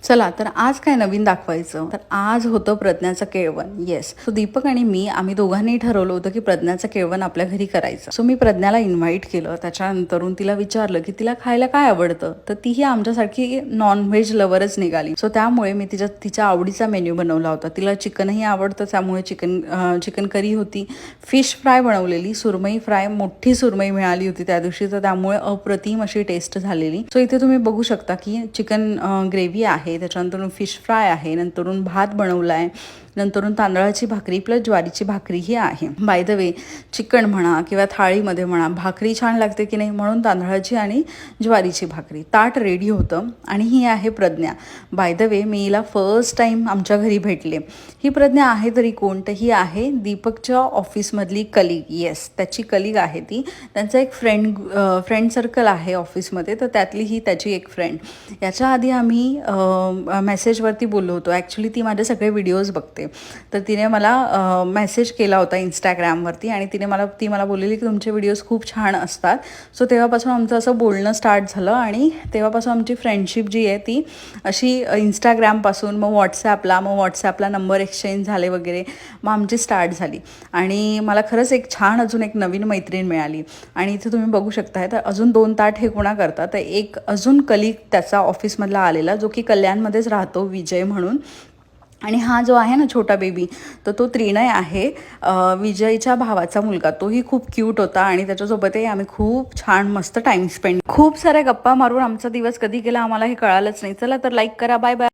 चला तर आज काय नवीन दाखवायचं तर आज होतं प्रज्ञाचं केळवण. येस, सो दीपक आणि मी आम्ही दोघांनी ठरवलं होतं की प्रज्ञाचं केळवण आपल्या घरी करायचं. सो मी प्रज्ञाला इन्व्हाइट केलं. त्याच्यानंतरून तिला विचारलं की तिला खायला काय आवडतं, तर तीही आमच्यासारखी नॉनव्हेज लवरच निघाली. सो त्यामुळे मी तिच्या आवडीचा मेन्यू बनवला होता. तिला चिकनही आवडतं, त्यामुळे चिकन करी होती. फिश फ्राय बनवलेली, सुरमई फ्राय, मोठी सुरमई मिळाली होती त्या दिवशी, तर त्यामुळे अप्रतिम अशी टेस्ट झालेली. सो इथे तुम्ही बघू शकता की चिकन ग्रेव्ही आहे, त्याच्यानंतर फिश फ्राय आहे, नंतरून भात बनवला आहे, नंतरून तांदळाची भाकरी प्लस ज्वारीची भाकरीही आहे. बाय द वे, चिकन म्हणा किंवा थाळीमध्ये म्हणा भाकरी छान लागते की नाही, म्हणून तांदळाची आणि ज्वारीची भाकरी. ताट रेडी होतं. आणि ही आहे प्रज्ञा. बाय द वे, मी हिला फर्स्ट टाईम आमच्या घरी भेटले. ही प्रज्ञा आहे तरी कोण, तर ही आहे दीपकच्या ऑफिसमधली कलिग. येस, त्याची कलिग आहे ती. त्यांचा एक फ्रेंड सर्कल आहे ऑफिसमध्ये, तर त्यातली ही त्याची एक फ्रेंड. याच्या आधी आम्ही मेसेजवरती बोललो होतो. ॲक्च्युली ती माझे सगळे व्हिडिओज बघते, तर तिने मला मेसेज केला होता इंस्टाग्रामवरती आणि ती मला बोललेली की तुमचे व्हिडिओज खूप छान असतात. सो तेव्हापासून आमचं असं बोलणं स्टार्ट झालं आणि तेव्हापासून आमची फ्रेंडशिप जी आहे ती अशी इंस्टाग्रामपासून मग व्हॉट्सॲपला नंबर एक्सचेंज झाले वगैरे, मग आमची स्टार्ट झाली. आणि मला खरंच एक छान अजून एक नवीन मैत्रीण मिळाली. आणि इथे तुम्ही बघू शकताय तर अजून 2 ताट हे कोणा करतात, तर एक अजून कलिग त्याचा ऑफिसमधला आलेला, जो की कल्याणमध्येच राहतो, विजय म्हणून. आणि हा जो आहे ना छोटा बेबी, तर तो त्रिनय आहे, विजयच्या भावाचा मुलगा. तोही खूप क्यूट होता आणि त्याच्यासोबतही आम्ही खूप छान मस्त टाईम स्पेंड, खूप साऱ्या गप्पा मारून आमचा दिवस कधी गेला आम्हाला हे कळालंच नाही. चला तर लाईक करा. Bye bye.